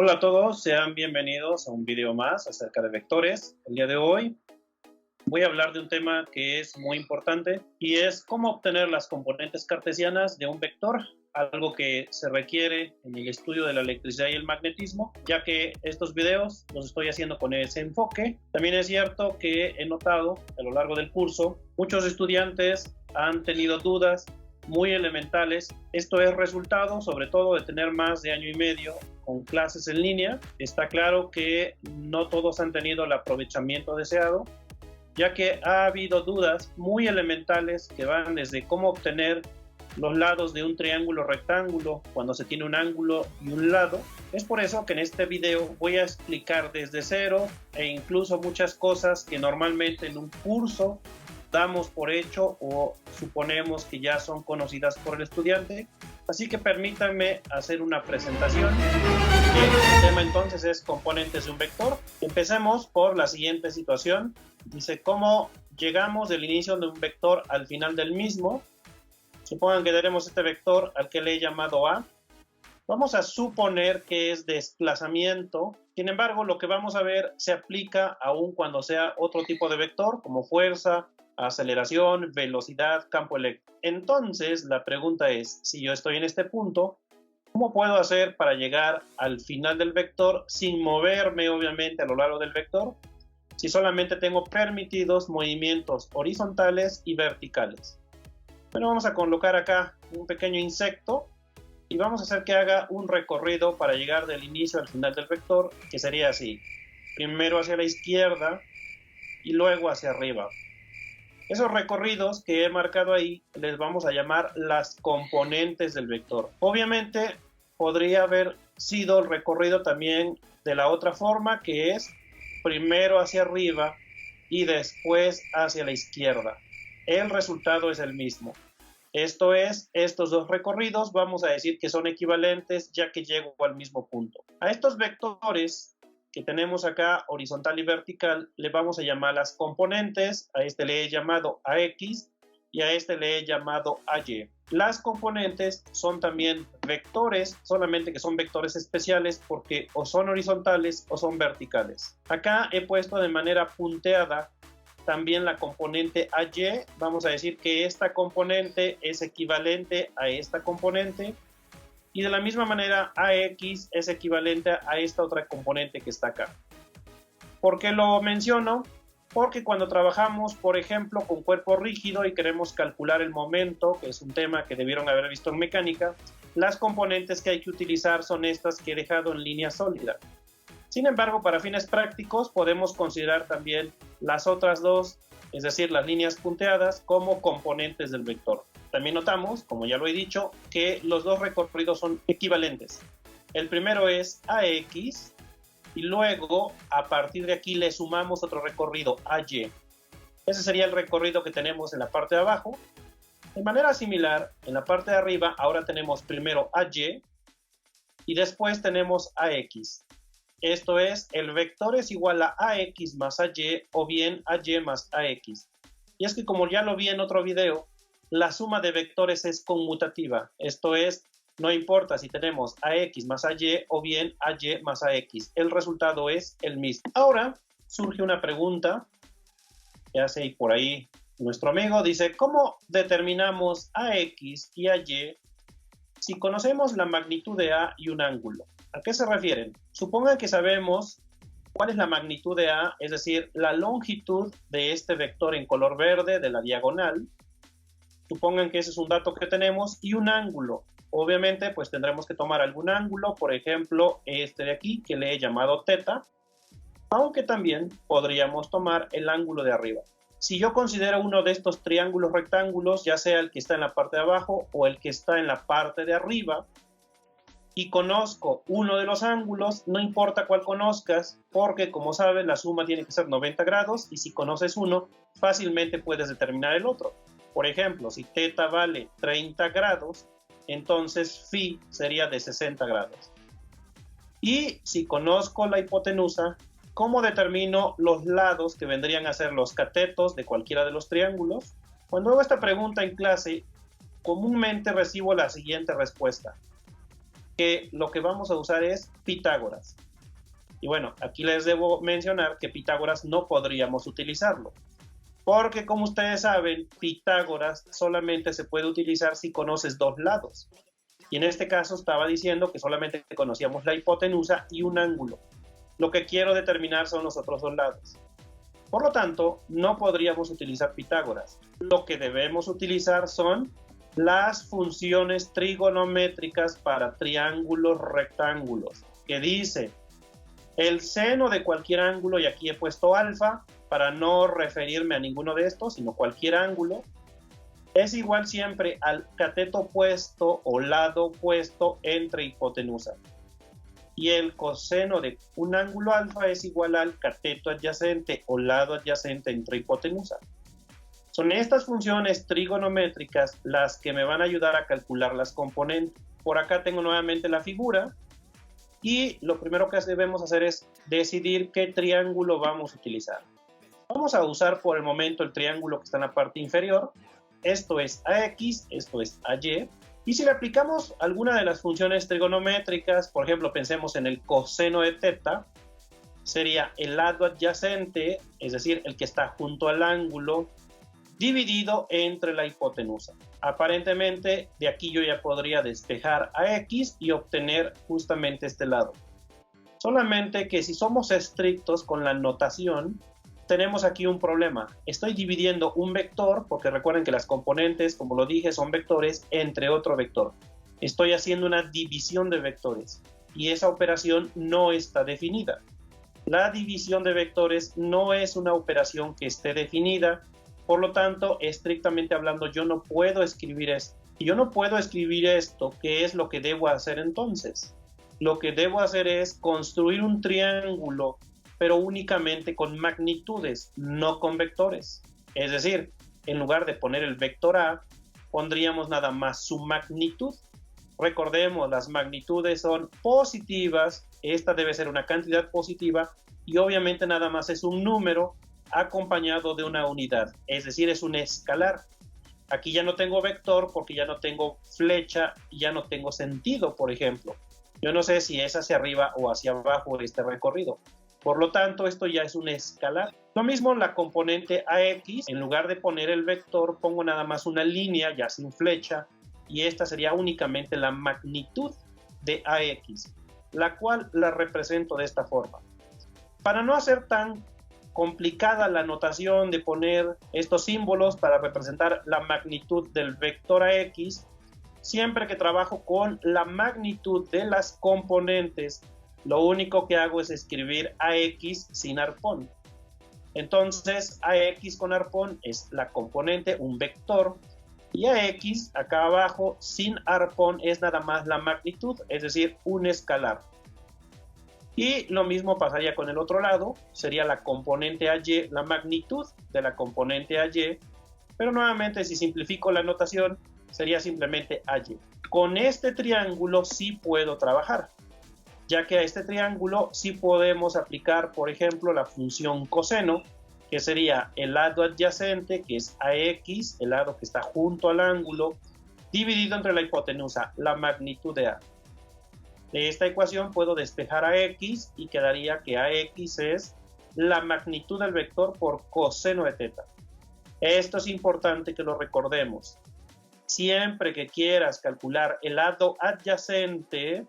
Hola a todos, sean bienvenidos a un video más acerca de vectores. El día de hoy voy a hablar de un tema que es muy importante y es cómo obtener las componentes cartesianas de un vector, algo que se requiere en el estudio de la electricidad y el magnetismo, ya que estos videos los estoy haciendo con ese enfoque. También es cierto que he notado a lo largo del curso muchos estudiantes han tenido dudas muy elementales. Esto es resultado sobre todo de tener más de año y medio con clases en línea. Está claro que no todos han tenido el aprovechamiento deseado, ya que ha habido dudas muy elementales que van desde cómo obtener los lados de un triángulo rectángulo cuando se tiene un ángulo y un lado. Es por eso que en este video voy a explicar desde cero e incluso muchas cosas que normalmente en un curso damos por hecho o suponemos que ya son conocidas por el estudiante. Así que permítanme hacer una presentación. El tema entonces es componentes de un vector. Empecemos por la siguiente situación. Dice cómo llegamos del inicio de un vector al final del mismo. Supongan que tenemos este vector al que le he llamado A. Vamos a suponer que es desplazamiento. Sin embargo, lo que vamos a ver se aplica aún cuando sea otro tipo de vector, como fuerza, aceleración, velocidad, campo eléctrico. Entonces, la pregunta es, si yo estoy en este punto, ¿cómo puedo hacer para llegar al final del vector sin moverme, obviamente, a lo largo del vector? Si solamente tengo permitidos movimientos horizontales y verticales. Bueno, vamos a colocar acá un pequeño insecto y vamos a hacer que haga un recorrido para llegar del inicio al final del vector, que sería así. Primero hacia la izquierda y luego hacia arriba. Esos recorridos que he marcado ahí les vamos a llamar las componentes del vector. Obviamente podría haber sido el recorrido también de la otra forma, que es primero hacia arriba y después hacia la izquierda. El resultado es el mismo. Esto es, estos dos recorridos vamos a decir que son equivalentes ya que llego al mismo punto. A estos vectores que tenemos acá, horizontal y vertical, le vamos a llamar las componentes. A este le he llamado AX y a este le he llamado AY. Las componentes son también vectores, solamente que son vectores especiales porque o son horizontales o son verticales. Acá he puesto de manera punteada también la componente AY. Vamos a decir que esta componente es equivalente a esta componente. Y de la misma manera AX es equivalente a esta otra componente que está acá. ¿Por qué lo menciono? Porque cuando trabajamos, por ejemplo, con cuerpo rígido y queremos calcular el momento, que es un tema que debieron haber visto en mecánica, las componentes que hay que utilizar son estas que he dejado en línea sólida. Sin embargo, para fines prácticos podemos considerar también las otras dos, es decir, las líneas punteadas, como componentes del vector. También notamos, como ya lo he dicho, que los dos recorridos son equivalentes. El primero es AX y luego a partir de aquí le sumamos otro recorrido, AY. Ese sería el recorrido que tenemos en la parte de abajo. De manera similar, en la parte de arriba ahora tenemos primero AY y después tenemos AX. Esto es, el vector es igual a AX más AY o bien AY más AX. Y es que como ya lo vi en otro video, la suma de vectores es conmutativa. Esto es, no importa si tenemos AX más AY o bien AY más AX. El resultado es el mismo. Ahora surge una pregunta que hace por ahí nuestro amigo. Dice, ¿cómo determinamos AX y AY si conocemos la magnitud de A y un ángulo? ¿A qué se refieren? Supongan que sabemos cuál es la magnitud de A, es decir, la longitud de este vector en color verde de la diagonal. Supongan que ese es un dato que tenemos y un ángulo. Obviamente, pues tendremos que tomar algún ángulo, por ejemplo, este de aquí, que le he llamado teta, aunque también podríamos tomar el ángulo de arriba. Si yo considero uno de estos triángulos rectángulos, ya sea el que está en la parte de abajo o el que está en la parte de arriba, y conozco uno de los ángulos, no importa cuál conozcas, porque como sabes, la suma tiene que ser 90 grados, y si conoces uno, fácilmente puedes determinar el otro. Por ejemplo, si teta vale 30 grados, entonces phi sería de 60 grados. Y si conozco la hipotenusa, ¿cómo determino los lados que vendrían a ser los catetos de cualquiera de los triángulos? Cuando hago esta pregunta en clase, comúnmente recibo la siguiente respuesta. que lo que vamos a usar es Pitágoras. Y bueno, aquí les debo mencionar que Pitágoras no podríamos utilizarlo, porque como ustedes saben, Pitágoras solamente se puede utilizar si conoces dos lados. Y en este caso estaba diciendo que solamente conocíamos la hipotenusa y un ángulo. Lo que quiero determinar son los otros dos lados. Por lo tanto, no podríamos utilizar Pitágoras. Lo que debemos utilizar son las funciones trigonométricas para triángulos rectángulos, que dice el seno de cualquier ángulo, y aquí he puesto alfa para no referirme a ninguno de estos, sino cualquier ángulo, es igual siempre al cateto opuesto o lado opuesto entre hipotenusa. Y el coseno de un ángulo alfa es igual al cateto adyacente o lado adyacente entre hipotenusa. Son estas funciones trigonométricas las que me van a ayudar a calcular las componentes. Por acá tengo nuevamente la figura y lo primero que debemos hacer es decidir qué triángulo vamos a utilizar. Vamos a usar por el momento el triángulo que está en la parte inferior. Esto es AX, esto es AY. Y si le aplicamos alguna de las funciones trigonométricas, por ejemplo, pensemos en el coseno de teta, sería el lado adyacente, es decir, el que está junto al ángulo, dividido entre la hipotenusa. Aparentemente, de aquí yo ya podría despejar a X y obtener justamente este lado. Solamente que si somos estrictos con la notación, tenemos aquí un problema. Estoy dividiendo un vector, porque recuerden que las componentes, como lo dije, son vectores entre otro vector. Estoy haciendo una división de vectores y esa operación no está definida. La división de vectores no es una operación que esté definida, por lo tanto, estrictamente hablando, yo no puedo escribir esto. Y yo no puedo escribir esto, ¿qué es lo que debo hacer entonces? Lo que debo hacer es construir un triángulo, pero únicamente con magnitudes, no con vectores. Es decir, en lugar de poner el vector A, pondríamos nada más su magnitud. Recordemos, las magnitudes son positivas, esta debe ser una cantidad positiva, y obviamente nada más es un número acompañado de una unidad, es decir, es un escalar. Aquí ya no tengo vector porque ya no tengo flecha y ya no tengo sentido, por ejemplo. Yo no sé si es hacia arriba o hacia abajo este recorrido. Por lo tanto, esto ya es un escalar. Lo mismo la componente AX, en lugar de poner el vector, pongo nada más una línea ya sin flecha y esta sería únicamente la magnitud de AX, la cual la represento de esta forma. Para no hacer tan complicada la notación de poner estos símbolos para representar la magnitud del vector AX, siempre que trabajo con la magnitud de las componentes, lo único que hago es escribir AX sin arpón. Entonces, AX con arpón es la componente, un vector, y AX acá abajo sin arpón es nada más la magnitud, es decir, un escalar. Y lo mismo pasaría con el otro lado, sería la componente AY, la magnitud de la componente AY, pero nuevamente si simplifico la notación, sería simplemente AY. Con este triángulo sí puedo trabajar, ya que a este triángulo sí podemos aplicar, por ejemplo, la función coseno, que sería el lado adyacente, que es AX, el lado que está junto al ángulo, dividido entre la hipotenusa, la magnitud de A. De esta ecuación puedo despejar a X y quedaría que AX es la magnitud del vector por coseno de teta. Esto es importante que lo recordemos. Siempre que quieras calcular el lado adyacente,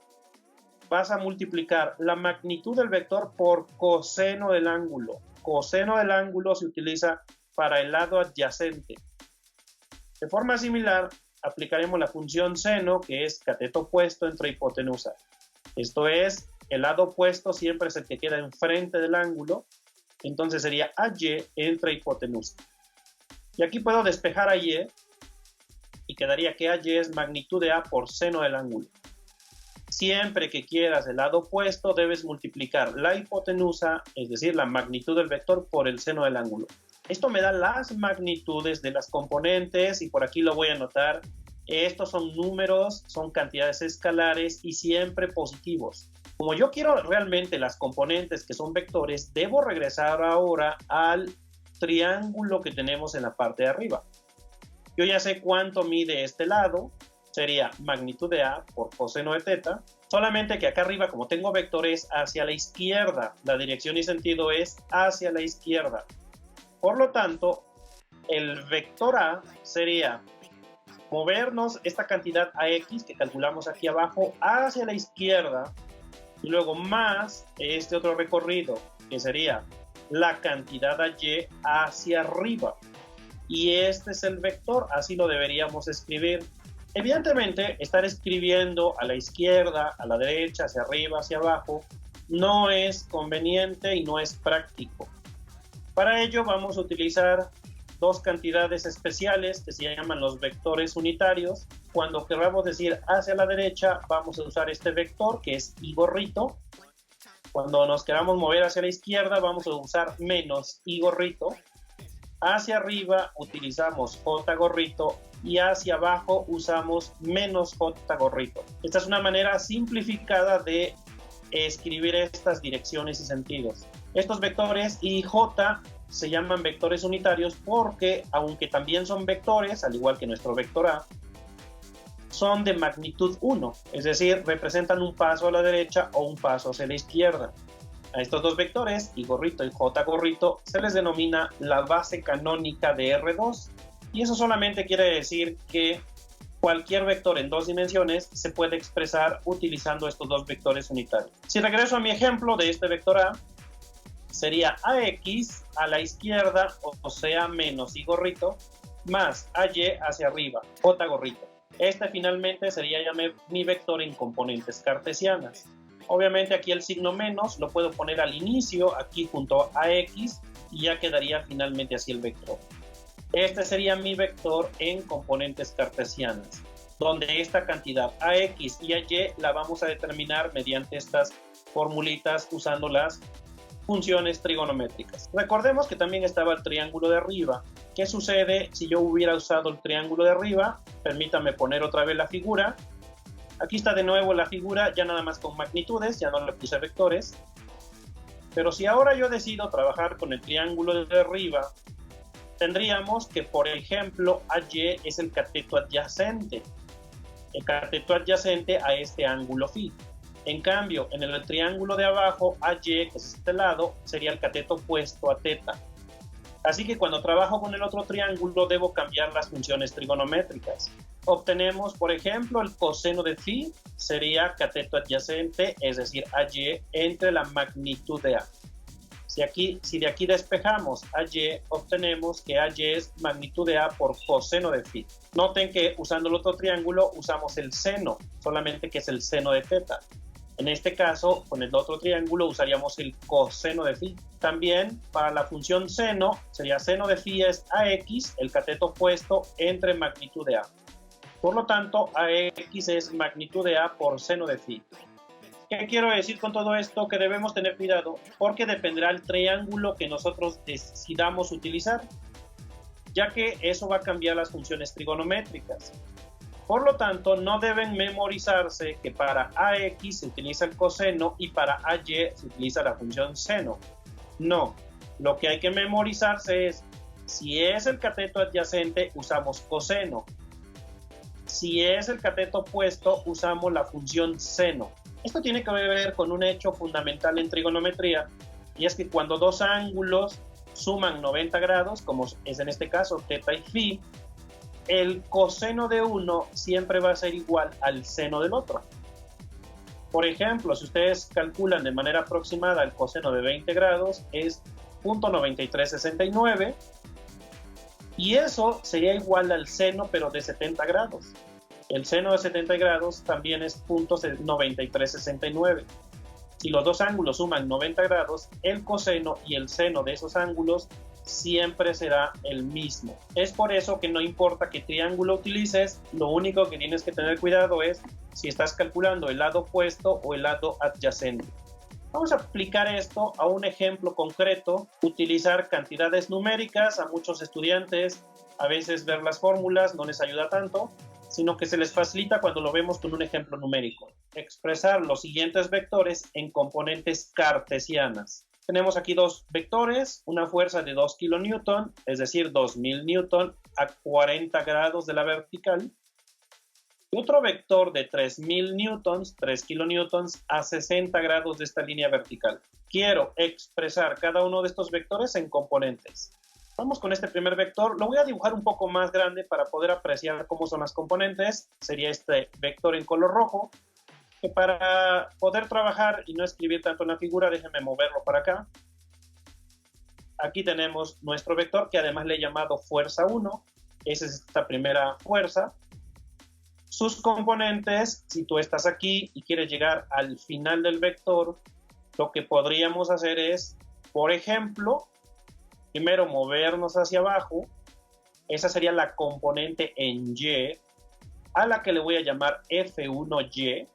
vas a multiplicar la magnitud del vector por coseno del ángulo. Coseno del ángulo se utiliza para el lado adyacente. De forma similar, aplicaremos la función seno, que es cateto opuesto entre hipotenusa. Esto es, el lado opuesto siempre es el que queda enfrente del ángulo, entonces sería AY entre hipotenusa. Y aquí puedo despejar AY y quedaría que AY es magnitud de A por seno del ángulo. Siempre que quieras el lado opuesto, debes multiplicar la hipotenusa, es decir, la magnitud del vector, por el seno del ángulo. Esto me da las magnitudes de las componentes y por aquí lo voy a anotar. Estos son números, son cantidades escalares y siempre positivos. Como yo quiero realmente las componentes que son vectores, debo regresar ahora al triángulo que tenemos en la parte de arriba. Yo ya sé cuánto mide este lado, sería magnitud de A por coseno de teta, solamente que acá arriba, como tengo vectores hacia la izquierda, la dirección y sentido es hacia la izquierda. Por lo tanto, el vector A sería movernos esta cantidad AX que calculamos aquí abajo hacia la izquierda y luego más este otro recorrido que sería la cantidad AY hacia arriba. Y este es el vector, así lo deberíamos escribir. Evidentemente, estar escribiendo a la izquierda, a la derecha, hacia arriba, hacia abajo, no es conveniente y no es práctico. Para ello vamos a utilizar dos cantidades especiales que se llaman los vectores unitarios. Cuando queramos decir hacia la derecha, vamos a usar este vector que es I gorrito. Cuando nos queramos mover hacia la izquierda, vamos a usar menos I gorrito. Hacia arriba utilizamos J gorrito y hacia abajo usamos menos J gorrito. Esta es una manera simplificada de escribir estas direcciones y sentidos. Estos vectores I y J se llaman vectores unitarios porque, aunque también son vectores, al igual que nuestro vector A, son de magnitud 1, es decir, representan un paso a la derecha o un paso hacia la izquierda. A estos dos vectores, I gorrito y J gorrito, se les denomina la base canónica de R2, y eso solamente quiere decir que cualquier vector en dos dimensiones se puede expresar utilizando estos dos vectores unitarios. Si regreso a mi ejemplo de este vector A, sería AX a la izquierda, o sea, menos I gorrito, más AY hacia arriba, J gorrito. Este finalmente sería ya mi vector en componentes cartesianas. Obviamente aquí el signo menos lo puedo poner al inicio, aquí junto a AX, y ya quedaría finalmente así el vector. Este sería mi vector en componentes cartesianas, donde esta cantidad AX y AY la vamos a determinar mediante estas formulitas usando las funciones trigonométricas. Recordemos que también estaba el triángulo de arriba. ¿Qué sucede si yo hubiera usado el triángulo de arriba? Permítame poner otra vez la figura. Aquí está de nuevo la figura, ya nada más con magnitudes, ya no le puse vectores. Pero si ahora yo decido trabajar con el triángulo de arriba, tendríamos que, por ejemplo, AY es el cateto adyacente. El cateto adyacente a este ángulo phi. En cambio, en el triángulo de abajo, AY, que es este lado, sería el cateto opuesto a teta. Así que cuando trabajo con el otro triángulo, debo cambiar las funciones trigonométricas. Obtenemos, por ejemplo, el coseno de phi sería cateto adyacente, es decir, AY entre la magnitud de A. Si de aquí despejamos AY, obtenemos que AY es magnitud de A por coseno de phi. Noten que usando el otro triángulo usamos el seno, solamente que es el seno de teta. En este caso, con el otro triángulo usaríamos el coseno de phi. También para la función seno, sería seno de phi es AX, el cateto opuesto entre magnitud de A. Por lo tanto, AX es magnitud de A por seno de phi. ¿Qué quiero decir con todo esto? Que debemos tener cuidado porque dependerá el triángulo que nosotros decidamos utilizar, ya que eso va a cambiar las funciones trigonométricas. Por lo tanto, no deben memorizarse que para AX se utiliza el coseno y para AY se utiliza la función seno. No, lo que hay que memorizarse es, si es el cateto adyacente, usamos coseno. Si es el cateto opuesto, usamos la función seno. Esto tiene que ver con un hecho fundamental en trigonometría, y es que cuando dos ángulos suman 90 grados, como es en este caso teta y phi, el coseno de uno siempre va a ser igual al seno del otro. Por ejemplo, si ustedes calculan de manera aproximada el coseno de 20 grados, es 0.9369, y eso sería igual al seno, pero de 70 grados. El seno de 70 grados también es 0.9369. Si los dos ángulos suman 90 grados, el coseno y el seno de esos ángulos siempre será el mismo. Es por eso que no importa qué triángulo utilices, lo único que tienes que tener cuidado es si estás calculando el lado opuesto o el lado adyacente. Vamos a aplicar esto a un ejemplo concreto, utilizar cantidades numéricas. A muchos estudiantes a veces ver las fórmulas no les ayuda tanto, sino que se les facilita cuando lo vemos con un ejemplo numérico. Expresar los siguientes vectores en componentes cartesianas. Tenemos aquí dos vectores, una fuerza de 2 kN, es decir, 2000 N a 40 grados de la vertical, y otro vector de 3000 newtons, 3 kilonewtons, a 60 grados de esta línea vertical. Quiero expresar cada uno de estos vectores en componentes. Vamos con este primer vector. Lo voy a dibujar un poco más grande para poder apreciar cómo son las componentes. Sería este vector en color rojo, que para poder trabajar y no escribir tanto en la figura, déjenme moverlo para acá. Aquí tenemos nuestro vector, que además le he llamado fuerza 1. Esa es esta primera fuerza. Sus componentes, si tú estás aquí y quieres llegar al final del vector, lo que podríamos hacer es, por ejemplo, primero movernos hacia abajo. Esa sería la componente en Y, a la que le voy a llamar F1Y.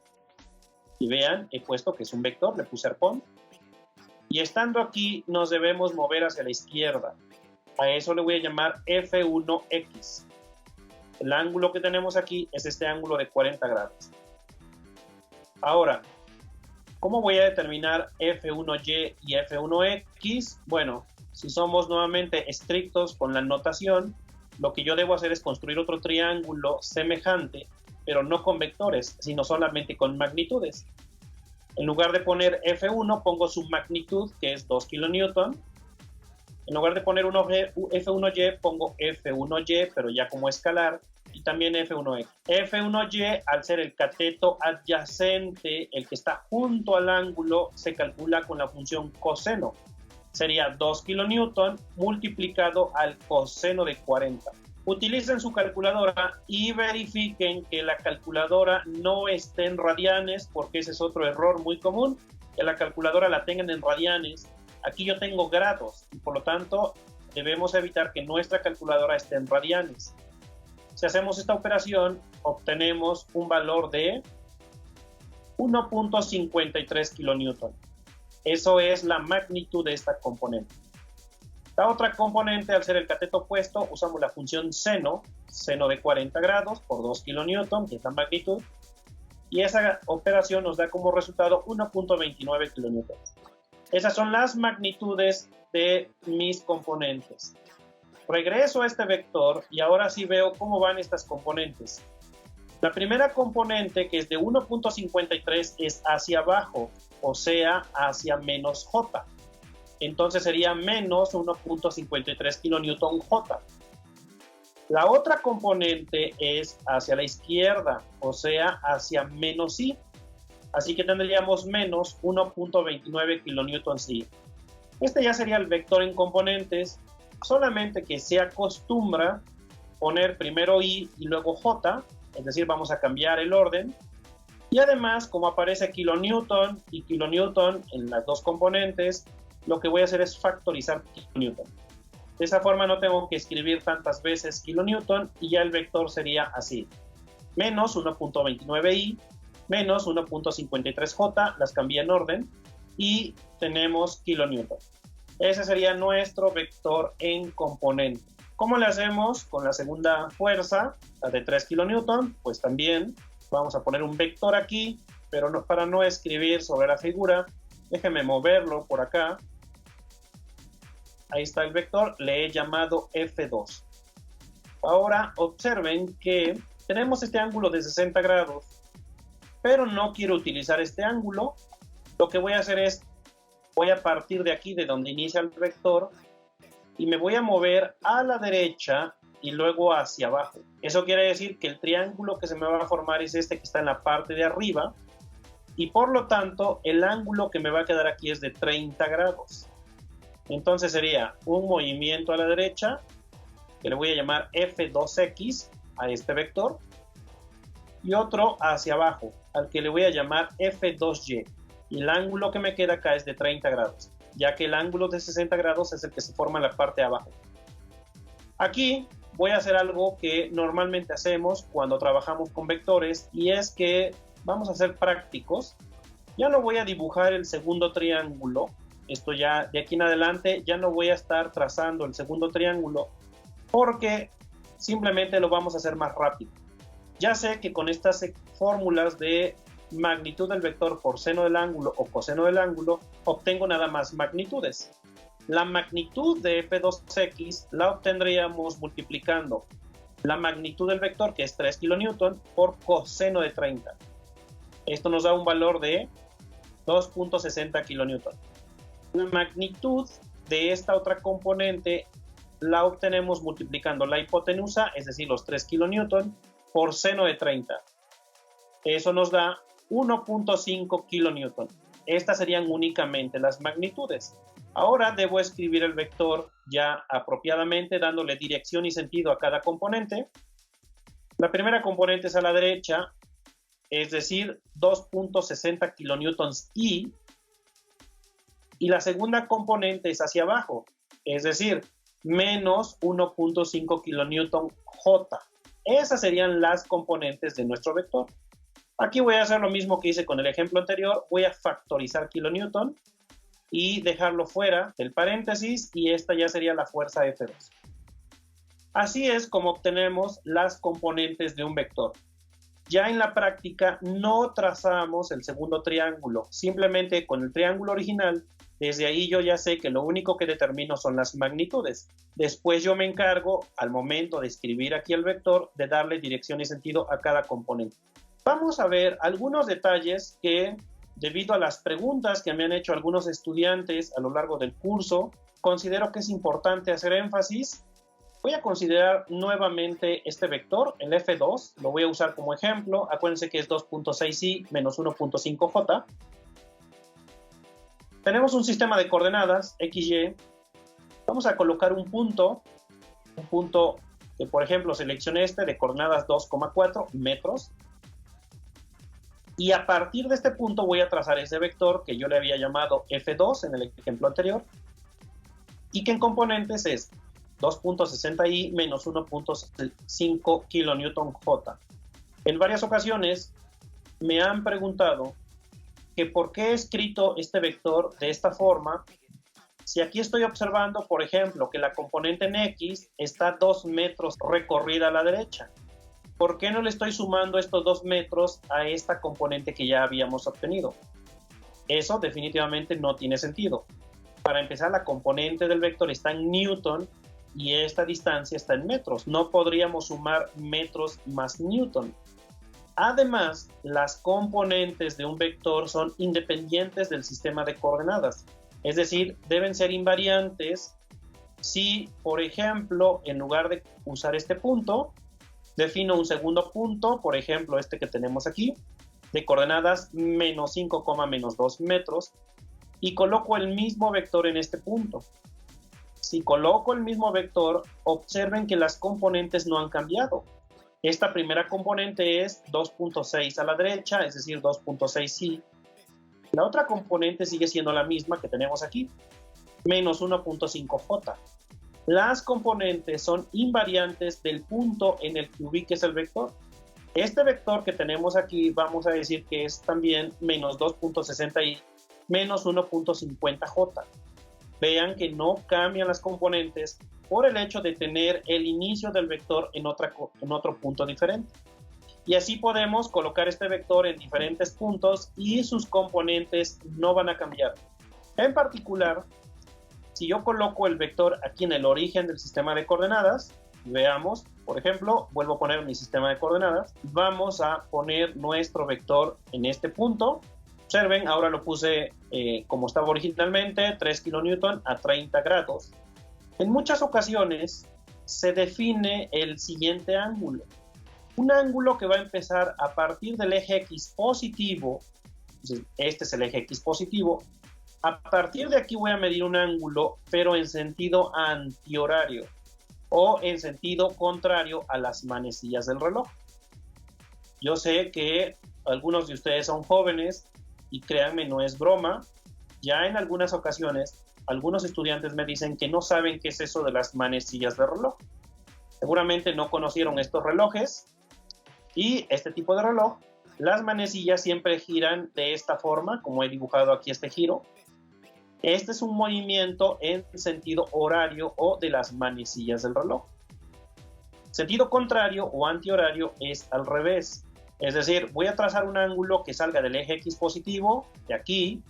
Y vean, he puesto que es un vector, le puse arpón. Y estando aquí, nos debemos mover hacia la izquierda. A eso le voy a llamar F1X. El ángulo que tenemos aquí es este ángulo de 40 grados. Ahora, ¿cómo voy a determinar F1Y y F1X? Bueno, si somos nuevamente estrictos con la notación, lo que yo debo hacer es construir otro triángulo semejante, pero no con vectores, sino solamente con magnitudes. En lugar de poner F1, pongo su magnitud, que es 2 kilonewton. En lugar de poner F1Y, pongo F1Y, pero ya como escalar, y también F1X. F1Y, al ser el cateto adyacente, el que está junto al ángulo, se calcula con la función coseno. Sería 2 kilonewton multiplicado al coseno de 40. Utilicen su calculadora y verifiquen que la calculadora no esté en radianes, porque ese es otro error muy común, que la calculadora la tengan en radianes. Aquí yo tengo grados y por lo tanto debemos evitar que nuestra calculadora esté en radianes. Si hacemos esta operación, obtenemos un valor de 1.53 kilonewton. Eso es la magnitud de esta componente. La otra componente, al ser el cateto opuesto, usamos la función seno, seno de 40 grados por 2 kilonewton, que es la magnitud, y esa operación nos da como resultado 1.29 kilonewton. Esas son las magnitudes de mis componentes. Regreso a este vector y ahora sí veo cómo van estas componentes. La primera componente, que es de 1.53, es hacia abajo, o sea, hacia menos J. Entonces sería menos 1.53 kilonewton J. La otra componente es hacia la izquierda, o sea, hacia menos I. Así que tendríamos menos 1.29 kilonewton I. Este ya sería el vector en componentes, solamente que se acostumbra poner primero I y luego J, es decir, vamos a cambiar el orden. Y además, como aparece kilonewton y kilonewton en las dos componentes, lo que voy a hacer es factorizar kilonewton. De esa forma no tengo que escribir tantas veces kilonewton y ya el vector sería así. Menos 1.29i, menos 1.53j, las cambié en orden, y tenemos kilonewton. Ese sería nuestro vector en componente. ¿Cómo le hacemos con la segunda fuerza, la de 3 kilonewton? Pues también vamos a poner un vector aquí, pero no, para no escribir sobre la figura, déjenme moverlo por acá. Ahí está el vector, le he llamado F2. Ahora observen que tenemos este ángulo de 60 grados, pero no quiero utilizar este ángulo. Lo que voy a hacer es, voy a partir de aquí, de donde inicia el vector, y me voy a mover a la derecha y luego hacia abajo. Eso quiere decir que el triángulo que se me va a formar es este que está en la parte de arriba, y por lo tanto el ángulo que me va a quedar aquí es de 30 grados. Entonces sería un movimiento a la derecha, que le voy a llamar F2X a este vector, y otro hacia abajo, al que le voy a llamar F2Y. Y el ángulo que me queda acá es de 30 grados, ya que el ángulo de 60 grados es el que se forma en la parte de abajo. Aquí voy a hacer algo que normalmente hacemos cuando trabajamos con vectores, y es que vamos a ser prácticos. Ya no voy a dibujar el segundo triángulo. Esto ya, de aquí en adelante, ya no voy a estar trazando el segundo triángulo, porque simplemente lo vamos a hacer más rápido. Ya sé que con estas fórmulas de magnitud del vector por seno del ángulo o coseno del ángulo, obtengo nada más magnitudes. La magnitud de F2X la obtendríamos multiplicando la magnitud del vector, que es 3 kilonewton, por coseno de 30. Esto nos da un valor de 2.60 kilonewton. La magnitud de esta otra componente la obtenemos multiplicando la hipotenusa, es decir, los 3 kilonewton, por seno de 30. Eso nos da 1.5 kilonewton. Estas serían únicamente las magnitudes. Ahora debo escribir el vector ya apropiadamente, dándole dirección y sentido a cada componente. La primera componente es a la derecha, es decir, 2.60 kilonewtons y la segunda componente es hacia abajo, es decir, menos 1.5 kilonewton J. Esas serían las componentes de nuestro vector. Aquí voy a hacer lo mismo que hice con el ejemplo anterior, voy a factorizar kilonewton y dejarlo fuera del paréntesis, y esta ya sería la fuerza F2. Así es como obtenemos las componentes de un vector. Ya en la práctica no trazamos el segundo triángulo, simplemente con el triángulo original, desde ahí yo ya sé que lo único que determino son las magnitudes. Después yo me encargo, al momento de escribir aquí el vector, de darle dirección y sentido a cada componente. Vamos a ver algunos detalles que, debido a las preguntas que me han hecho algunos estudiantes a lo largo del curso, considero que es importante hacer énfasis. Voy a considerar nuevamente este vector, el F2, lo voy a usar como ejemplo. Acuérdense que es 2.6i menos 1.5j. Tenemos un sistema de coordenadas, x, y. Vamos a colocar un punto que, por ejemplo, seleccioné este de coordenadas 2,4 metros. Y a partir de este punto voy a trazar ese vector que yo le había llamado F2 en el ejemplo anterior, y que en componentes es 2.60i menos 1.5 kilonewton J. En varias ocasiones me han preguntado que por qué he escrito este vector de esta forma, si aquí estoy observando, por ejemplo, que la componente en X está 2 metros recorrida a la derecha. ¿Por qué no le estoy sumando estos 2 metros a esta componente que ya habíamos obtenido? Eso definitivamente no tiene sentido. Para empezar, la componente del vector está en newton y esta distancia está en metros. No podríamos sumar metros más newton. Además, las componentes de un vector son independientes del sistema de coordenadas. Es decir, deben ser invariantes si, por ejemplo, en lugar de usar este punto, defino un segundo punto, por ejemplo, este que tenemos aquí, de coordenadas menos 5, menos 2 metros, y coloco el mismo vector en este punto. Si coloco el mismo vector, observen que las componentes no han cambiado. Esta primera componente es 2.6 a la derecha, es decir, 2.6i. La otra componente sigue siendo la misma que tenemos aquí, menos 1.5j. Las componentes son invariantes del punto en el que ubiques el vector. Este vector que tenemos aquí, vamos a decir que es también menos 2.60i menos 1.50j. Vean que no cambian las componentes por el hecho de tener el inicio del vector en otro punto diferente. Y así podemos colocar este vector en diferentes puntos y sus componentes no van a cambiar. En particular, si yo coloco el vector aquí en el origen del sistema de coordenadas, veamos, por ejemplo, vuelvo a poner mi sistema de coordenadas, vamos a poner nuestro vector en este punto. Observen, ahora lo puse como estaba originalmente, 3 kilonewton a 30 grados. En muchas ocasiones se define el siguiente ángulo. Un ángulo que va a empezar a partir del eje X positivo, este es el eje X positivo. A partir de aquí voy a medir un ángulo, pero en sentido antihorario o en sentido contrario a las manecillas del reloj. Yo sé que algunos de ustedes son jóvenes y créanme, no es broma. Ya en algunas ocasiones, algunos estudiantes me dicen que no saben qué es eso de las manecillas del reloj. Seguramente no conocieron estos relojes y este tipo de reloj. Las manecillas siempre giran de esta forma, como he dibujado aquí este giro. Este es un movimiento en sentido horario o de las manecillas del reloj. Sentido contrario o antihorario es al revés. Es decir, voy a trazar un ángulo que salga del eje X positivo, de aquí,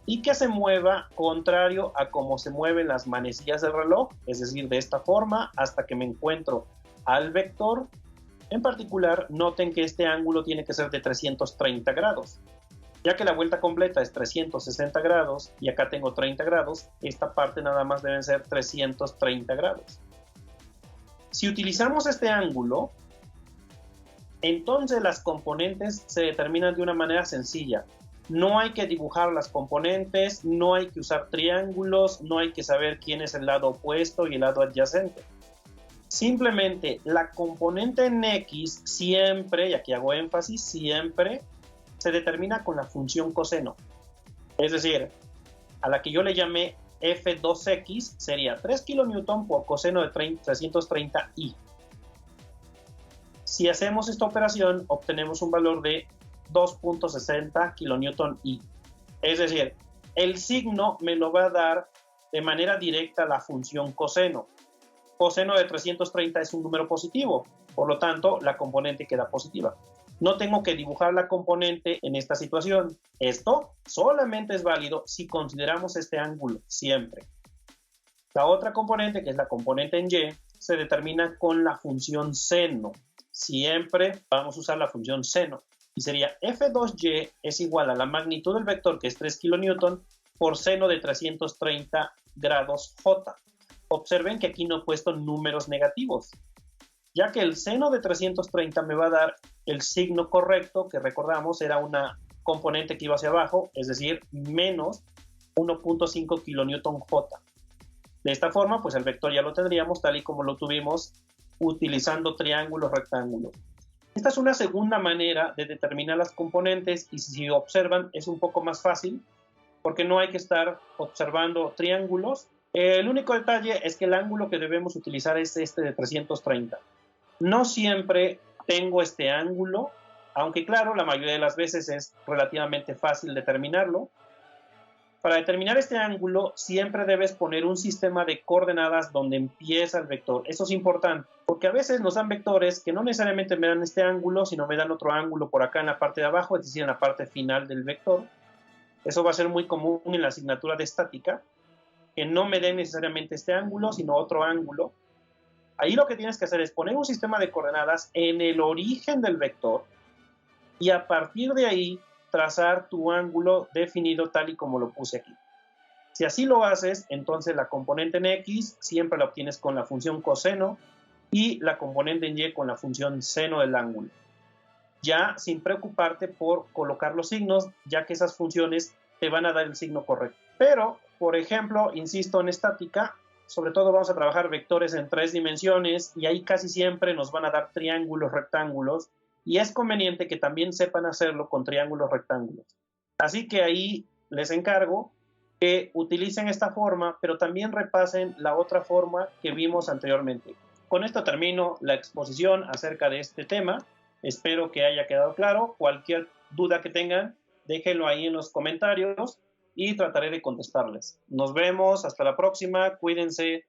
y que se mueva contrario a cómo se mueven las manecillas del reloj, es decir, de esta forma, hasta que me encuentro al vector. En particular, noten que este ángulo tiene que ser de 330 grados. Ya que la vuelta completa es 360 grados y acá tengo 30 grados, esta parte nada más deben ser 330 grados. Si utilizamos este ángulo, entonces las componentes se determinan de una manera sencilla. No hay que dibujar las componentes, no hay que usar triángulos, no hay que saber quién es el lado opuesto y el lado adyacente. Simplemente la componente en X siempre, y aquí hago énfasis, siempre se determina con la función coseno. Es decir, a la que yo le llamé F2X sería 3 kN por coseno de 330i. Si hacemos esta operación, obtenemos un valor de 2.60 kNi. Es decir, el signo me lo va a dar de manera directa la función coseno. Coseno de 330 es un número positivo, por lo tanto, la componente queda positiva. No tengo que dibujar la componente en esta situación. Esto solamente es válido si consideramos este ángulo, siempre. La otra componente, que es la componente en Y, se determina con la función seno. Siempre vamos a usar la función seno. Y sería F2Y es igual a la magnitud del vector, que es 3 kN, por seno de 330 grados J. Observen que aquí no he puesto números negativos, ya que el seno de 330 me va a dar el signo correcto, que recordamos era una componente que iba hacia abajo, es decir, menos 1.5 kNJ. De esta forma, pues el vector ya lo tendríamos tal y como lo tuvimos utilizando triángulos, rectángulos. Esta es una segunda manera de determinar las componentes y si observan es un poco más fácil porque no hay que estar observando triángulos. El único detalle es que el ángulo que debemos utilizar es este de 330. No siempre tengo este ángulo, aunque claro, la mayoría de las veces es relativamente fácil determinarlo. Para determinar este ángulo, siempre debes poner un sistema de coordenadas donde empieza el vector. Eso es importante, porque a veces nos dan vectores que no necesariamente me dan este ángulo, sino me dan otro ángulo por acá en la parte de abajo, es decir, en la parte final del vector. Eso va a ser muy común en la asignatura de estática, que no me den necesariamente este ángulo, sino otro ángulo. Ahí lo que tienes que hacer es poner un sistema de coordenadas en el origen del vector y a partir de ahí trazar tu ángulo definido tal y como lo puse aquí. Si así lo haces, entonces la componente en X siempre la obtienes con la función coseno y la componente en Y con la función seno del ángulo. Ya sin preocuparte por colocar los signos, ya que esas funciones te van a dar el signo correcto. Pero, por ejemplo, insisto, en estática, sobre todo vamos a trabajar vectores en 3 dimensiones y ahí casi siempre nos van a dar triángulos, rectángulos, y es conveniente que también sepan hacerlo con triángulos, rectángulos. Así que ahí les encargo que utilicen esta forma, pero también repasen la otra forma que vimos anteriormente. Con esto termino la exposición acerca de este tema. Espero que haya quedado claro. Cualquier duda que tengan, déjenlo ahí en los comentarios y trataré de contestarles. Nos vemos, hasta la próxima, cuídense.